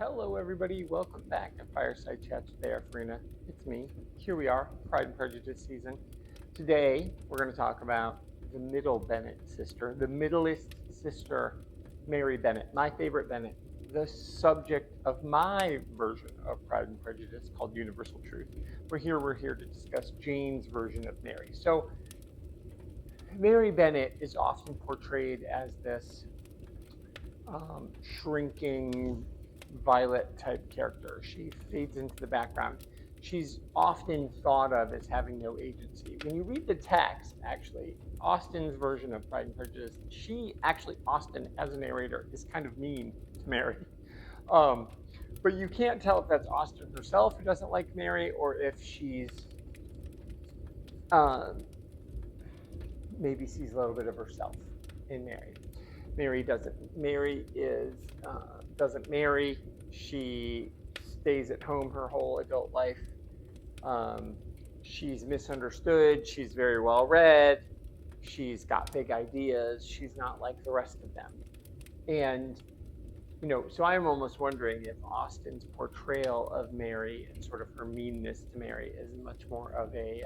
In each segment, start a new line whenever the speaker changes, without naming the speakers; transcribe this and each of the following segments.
Hello, everybody. Welcome back to Fireside Chat today, Farina. It's me. Here we are, Pride and Prejudice season. Today, we're going to talk about the middle Bennet sister, the middleest sister, Mary Bennet, my favorite Bennet, the subject of my version of Pride and Prejudice called Universal Truth. We're here to discuss Jane's version of Mary. So, Mary Bennet is often portrayed as this shrinking Violet type character. She fades into the background. She's often thought of as having no agency. When you read the text, actually, Austen's version of Pride and Prejudice, Austen, as a narrator, is kind of mean to Mary. Um, but you can't tell if that's Austen herself who doesn't like Mary or if she's um, maybe sees a little bit of herself in Mary. Mary doesn't. Mary is doesn't marry. She stays at home her whole adult life. Um, she's misunderstood. She's very well read. She's got big ideas. She's not like the rest of them. And so I'm almost wondering if Austen's portrayal of Mary and sort of her meanness to Mary is much more of a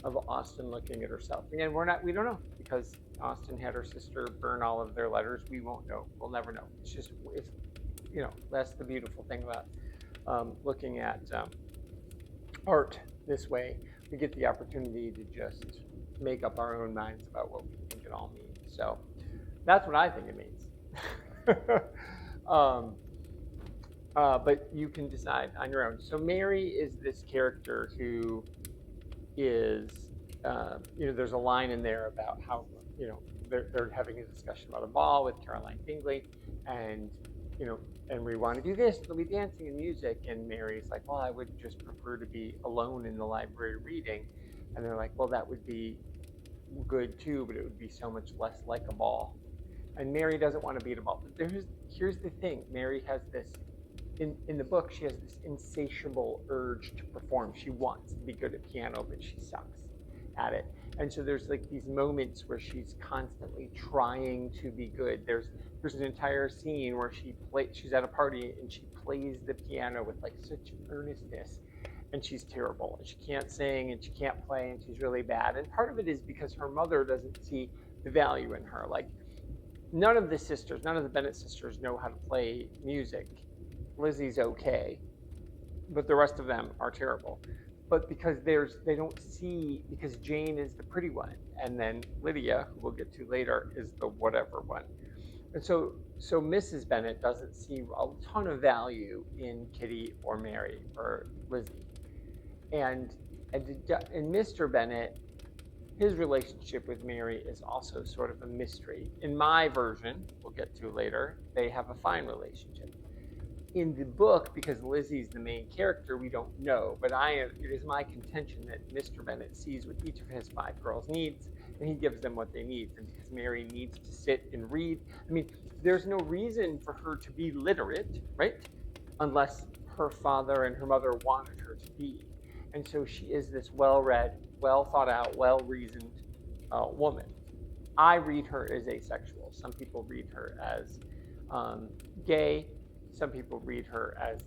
of Austen looking at herself. Again, we don't know because Austen had her sister burn all of their letters. We won't know. We'll never know. That's the beautiful thing about looking at art this way. We get the opportunity to just make up our own minds about what we think it all means. So that's what I think it means. um, but you can decide on your own. So Mary is this character who is, there's a line in there about how, they're having a discussion about a ball with Caroline Bingley, and, and we want to do this, there'll be dancing and music. And Mary's like, well, I would just prefer to be alone in the library reading. And they're like, well, that would be good too, but it would be so much less like a ball. And Mary doesn't want to be at a ball. But here's the thing. Mary has this, in the book, she has this insatiable urge to perform. She wants to be good at piano, but she sucks at it. And so there's like these moments where she's constantly trying to be good. There's an entire scene where she's at a party and she plays the piano with like such earnestness, and she's terrible, and she can't sing, and she can't play, and she's really bad. And part of it is because her mother doesn't see the value in her. Like, none of the Bennet sisters know how to play music. Lizzie's okay, but the rest of them are terrible. But because because Jane is the pretty one, and then Lydia, who we'll get to later, is the whatever one. And so Mrs. Bennet doesn't see a ton of value in Kitty or Mary or Lizzie. And Mr. Bennet, his relationship with Mary is also sort of a mystery. In my version, we'll get to later, they have a fine relationship. In the book, because Lizzie's the main character, we don't know. But it is my contention that Mr. Bennet sees what each of his 5 girls needs, and he gives them what they need. And because Mary needs to sit and read, I mean, there's no reason for her to be literate, right? Unless her father and her mother wanted her to be. And so she is this well-read, well-thought-out, well-reasoned woman. I read her as asexual. Some people read her as gay. Some people read her as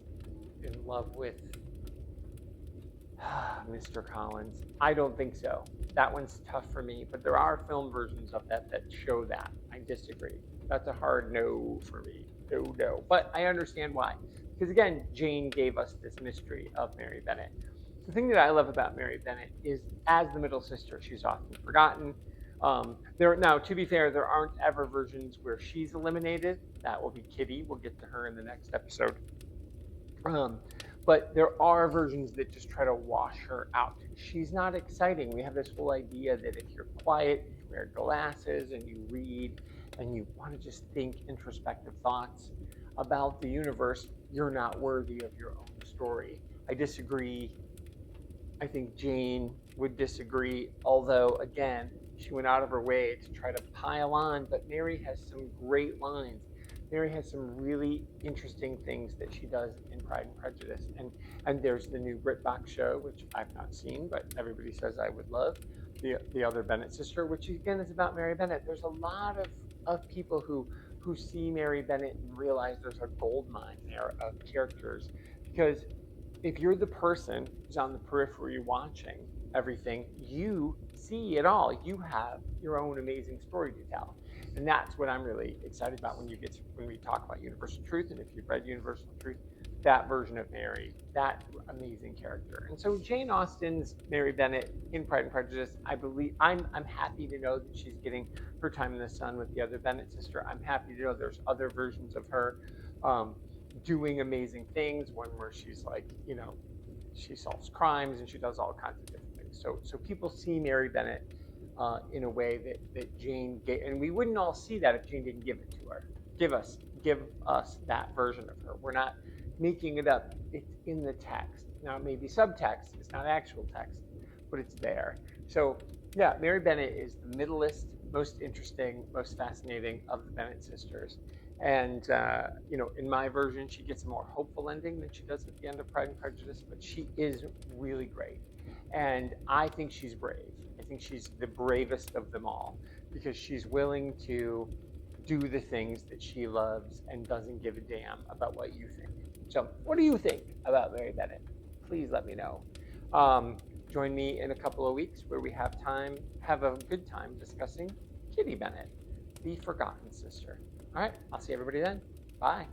in love with Mr. Collins. I don't think so. That one's tough for me, but there are film versions of that show that. I disagree. That's a hard no for me. No. But I understand why. Because again, Jane gave us this mystery of Mary Bennet. The thing that I love about Mary Bennet is, as the middle sister, she's often forgotten. Now, to be fair, there aren't ever versions where she's eliminated. That will be Kitty. We'll get to her in the next episode. But there are versions that just try to wash her out. She's not exciting. We have this whole idea that if you're quiet, you wear glasses, and you read, and you want to just think introspective thoughts about the universe, you're not worthy of your own story. I disagree. I think Jane would disagree, although, again, she went out of her way to try to pile on, but Mary has some great lines. Mary has some really interesting things that she does in Pride and Prejudice. And there's the new BritBox show, which I've not seen, but everybody says I would love. The Other Bennet Sister, which again is about Mary Bennet. There's a lot of people who who see Mary Bennet and realize there's a gold mine there of characters. Because if you're the person who's on the periphery watching everything, you see it all. You have your own amazing story to tell. And that's what I'm really excited about when we talk about Universal Truth. And if you've read Universal Truth, that version of Mary, that amazing character. And so Jane Austen's Mary Bennet in Pride and Prejudice, I believe I'm happy to know that she's getting her time in the sun with the other Bennet sister. I'm happy to know there's other versions of her um, doing amazing things. One where she's like, she solves crimes and she does all kinds of different things. So people see Mary Bennet in a way that Jane gave, and we wouldn't all see that if Jane didn't give it to her. Give us that version of her. We're not making it up. It's in the text. Now it may be subtext. It's not actual text, but it's there. So yeah, Mary Bennet is the middleist, most interesting, most fascinating of the Bennet sisters. And in my version, she gets a more hopeful ending than she does at the end of Pride and Prejudice, but she is really great. And I think she's brave. I think she's the bravest of them all because she's willing to do the things that she loves and doesn't give a damn about what you think. So, what do you think about Mary Bennet? Please let me know. Join me in a couple of weeks where we have a good time discussing Kitty Bennet, the forgotten sister. All right, I'll see everybody then. Bye.